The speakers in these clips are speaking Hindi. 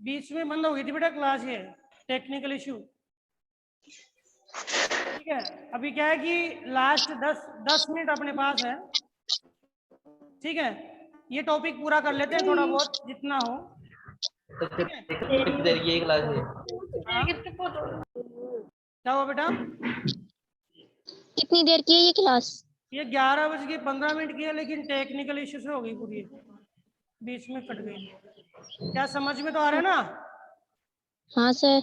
बीच में बंद हो गई थी बेटा क्लास, ये टेक्निकल इश्यू। ठीक है, अभी क्या है कि लास्ट 10 मिनट अपने पास है। ठीक है, ये टॉपिक पूरा कर लेते हैं थोड़ा बहुत जितना हो। ठीक है, कितनी देर की क्लास है? हाँ? क्या हुआ बेटा? कितनी देर की है ये क्लास? ये 11:15 की है, लेकिन टेक्निकल इश्यू से हो गई पूरी, बीच में कट गई। क्या समझ में तो आ रहा है ना? हाँ सर।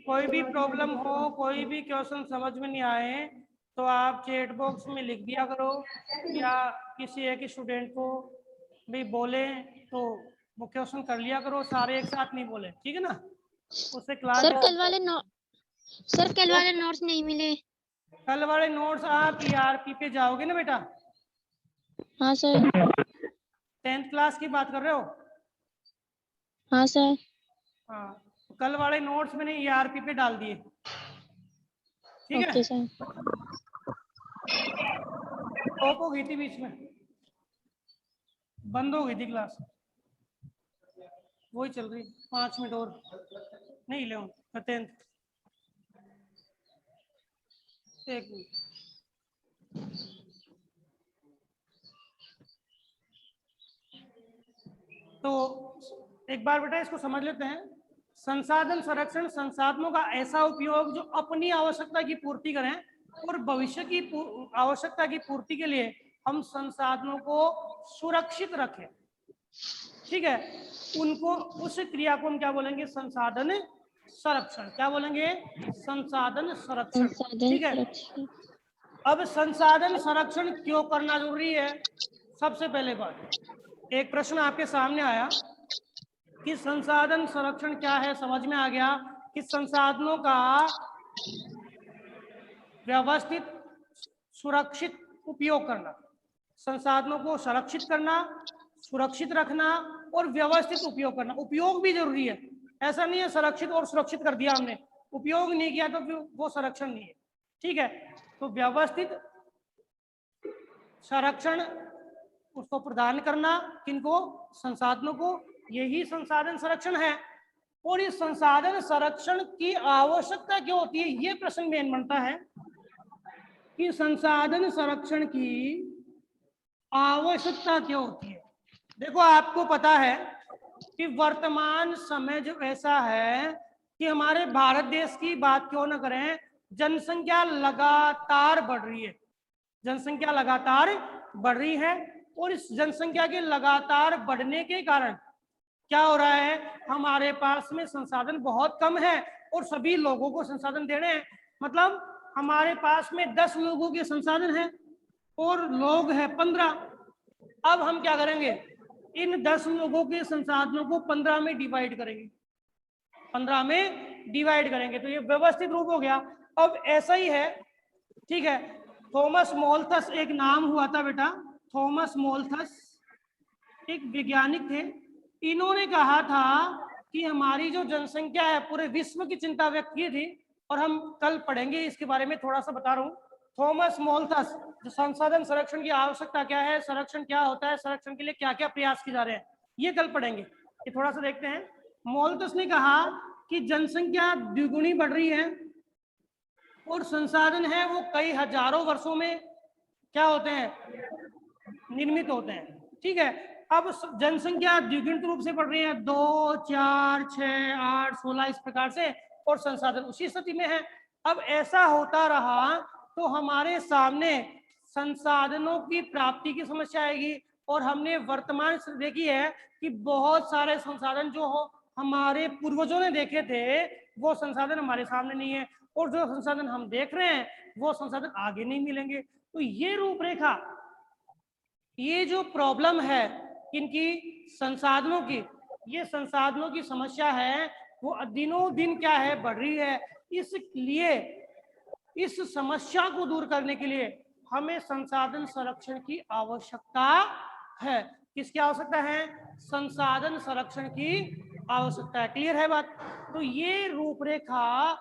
कोई भी प्रॉब्लम हो, कोई भी क्वेश्चन समझ में नहीं आए तो आप चैट बॉक्स में लिख दिया करो, या किसी एक स्टूडेंट को भी बोले तो वो क्वेश्चन कर लिया करो, सारे एक साथ नहीं बोले, ठीक है ना? उससे क्लास सर कल वाले नोट्स नहीं मिले। कल वाले नोट्स आप ERP पे जाओगे ना बेटा? हाँ सर। 10th क्लास की बात कर रहे हो? हाँ सर। हाँ, कल वाले नोट्स मैंने ERP पे डाल दिए, ठीक है? Okay sir. टॉप हो गई थी, बीच में बंद हो गई थी क्लास, वही चल रही। 5 मिनट और नहीं ले 10th, एक मिनट। तो एक बार बेटा इसको समझ लेते हैं। संसाधन संरक्षण संसाधनों का ऐसा उपयोग जो अपनी आवश्यकता की पूर्ति करें और भविष्य की आवश्यकता की पूर्ति के लिए हम संसाधनों को सुरक्षित रखें। ठीक है, उनको, उस क्रिया को हम क्या बोलेंगे? संसाधन संरक्षण। क्या बोलेंगे? संसाधन संरक्षण। ठीक है, अब संसाधन संरक्षण क्यों करना जरूरी है? सबसे पहले बात, एक प्रश्न आपके सामने आया कि संसाधन संरक्षण क्या है, समझ में आ गया कि संसाधनों का व्यवस्थित सुरक्षित उपयोग करना, संसाधनों को संरक्षित करना, सुरक्षित रखना और व्यवस्थित उपयोग करना। उपयोग भी जरूरी है, ऐसा नहीं है संरक्षित और सुरक्षित कर दिया हमने, उपयोग नहीं किया तो वो संरक्षण नहीं है। ठीक है, तो व्यवस्थित संरक्षण उसको प्रदान करना, किनको? संसाधनों को, यही संसाधन संरक्षण है। और इस संसाधन संरक्षण की आवश्यकता क्यों होती है, ये प्रश्न मेन बनता है कि संसाधन संरक्षण की आवश्यकता क्यों होती है। देखो, आपको पता है कि वर्तमान समय जो ऐसा है कि हमारे भारत देश की बात क्यों ना करें, जनसंख्या लगातार बढ़ रही है, जनसंख्या लगातार बढ़ रही है। और इस जनसंख्या के लगातार बढ़ने के कारण क्या हो रहा है, हमारे पास में संसाधन बहुत कम है और सभी लोगों को संसाधन देने हैं। मतलब हमारे पास में 10 लोगों के संसाधन हैं और लोग हैं 15। अब हम क्या करेंगे, इन 10 लोगों के संसाधनों को 15 में डिवाइड करेंगे, 15 में डिवाइड करेंगे, तो ये व्यवस्थित रूप हो गया। अब ऐसा ही है, ठीक है, थॉमस मोल्थस एक नाम हुआ था बेटा, थॉमस मोल्थस एक वैज्ञानिक थे। इन्होंने कहा था कि हमारी जो जनसंख्या है, पूरे विश्व की चिंता व्यक्त की थी, और हम कल पढ़ेंगे इसके बारे में, थोड़ा सा बता रहा हूँ। थॉमस मोल्थस, जो संसाधन संरक्षण की आवश्यकता क्या है, संरक्षण क्या होता है, संरक्षण के लिए क्या क्या प्रयास किए जा रहे हैं, ये कल पढ़ेंगे। ये थोड़ा सा देखते हैं। मोल्थस ने कहा कि जनसंख्या द्विगुनी बढ़ रही है और संसाधन है वो कई हजारों वर्षों में क्या होते हैं, निर्मित होते हैं। ठीक है, अब जनसंख्या द्विगुणित रूप से बढ़ रही है, 2, 4, 6, 8, 16 इस प्रकार से, और संसाधन उसी स्थिति में है। अब ऐसा होता रहा तो हमारे सामने संसाधनों की प्राप्ति की समस्या आएगी। और हमने वर्तमान स्थिति देखी है कि बहुत सारे संसाधन जो हो हमारे पूर्वजों ने देखे थे, वो संसाधन हमारे सामने नहीं है, और जो संसाधन हम देख रहे हैं वो संसाधन आगे नहीं मिलेंगे। तो ये रूपरेखा, ये जो प्रॉब्लम है इनकी संसाधनों की, ये संसाधनों की समस्या है वो दिनों दिन क्या है, बढ़ रही है। इसलिए इस समस्या को दूर करने के लिए हमें संसाधन संरक्षण की आवश्यकता है। किसकी आवश्यकता है? संसाधन संरक्षण की आवश्यकता है। क्लियर है बात? तो ये रूपरेखा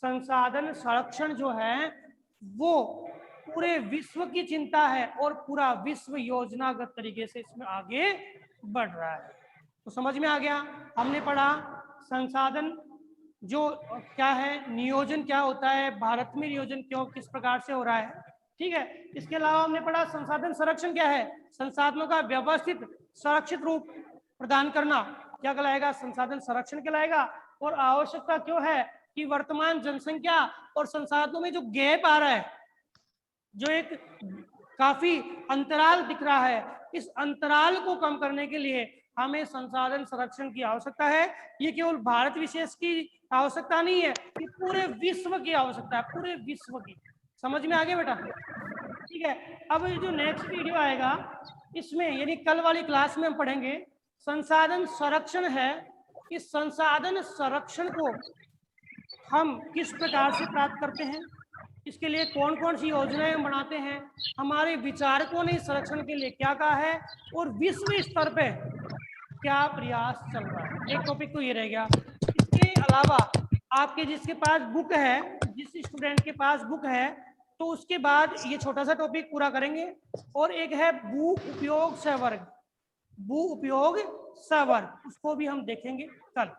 संसाधन संरक्षण जो है वो पूरे विश्व की चिंता है और पूरा विश्व योजनागत तरीके से इसमें आगे बढ़ रहा है। तो समझ में आ गया। हमने पढ़ा संसाधन जो क्या है, नियोजन क्या होता है, भारत में नियोजन क्यों किस प्रकार से हो रहा है, ठीक है। इसके अलावा हमने पढ़ा संसाधन संरक्षण क्या है, संसाधनों का व्यवस्थित सुरक्षित रूप प्रदान करना क्या कहलाएगा, संसाधन संरक्षण कहलाएगा। और आवश्यकता क्यों है कि वर्तमान जनसंख्या और संसाधनों में जो गैप आ रहा है, जो एक काफी अंतराल दिख रहा है, इस अंतराल को कम करने के लिए हमें संसाधन संरक्षण की आवश्यकता है। ये केवल भारत विशेष की आवश्यकता नहीं है, ये पूरे विश्व की आवश्यकता है, पूरे विश्व की। समझ में आ गया बेटा? ठीक है। अब जो नेक्स्ट वीडियो आएगा इसमें, यानी कल वाली क्लास में हम पढ़ेंगे संसाधन संरक्षण है। इस संसाधन संरक्षण को हम किस प्रकार से प्राप्त करते हैं, इसके लिए कौन कौन सी योजनाएं हम बनाते हैं, हमारे विचारकों ने संरक्षण के लिए क्या कहा है, और विश्व स्तर पे क्या प्रयास चल रहा है। एक टॉपिक तो ये रह गया। इसके अलावा आपके जिसके पास बुक है, जिस स्टूडेंट के पास बुक है, तो उसके बाद ये छोटा सा टॉपिक पूरा करेंगे। और एक है भू उपयोग सहवर्ग, भू उपयोग सहवर्ग, उसको भी हम देखेंगे कल।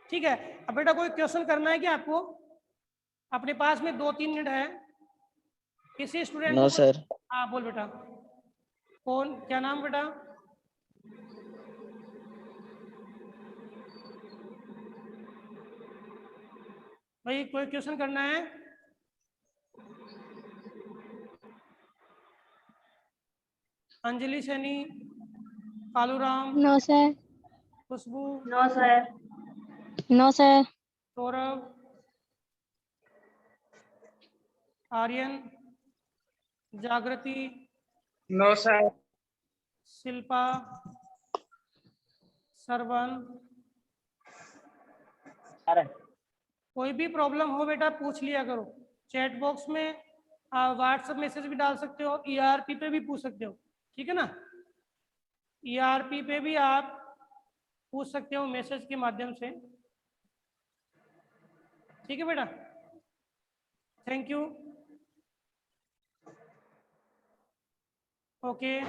ठीक है। अब बेटा कोई क्वेश्चन करना है क्या आपको? अपने पास में 2-3 मिनट है। किसी स्टूडेंट नो को सर। हाँ बोल बेटा। कौन, क्या नाम बेटा? भाई कोई क्वेश्चन करना है? Anjali Saini, Kaluram, no sir. Khushboo, no sir. No sir. Saurabh, Aryan, Jagriti, no sir. Shilpa, Sarwan. कोई भी प्रॉब्लम हो बेटा पूछ लिया करो, चैट बॉक्स में व्हाट्सएप मैसेज भी डाल सकते हो, ईआरपी पे भी पूछ सकते हो, ठीक है ना। ईआरपी पे भी आप पूछ सकते हो मैसेज के माध्यम से, ठीक है बेटा। Thank you. ओके।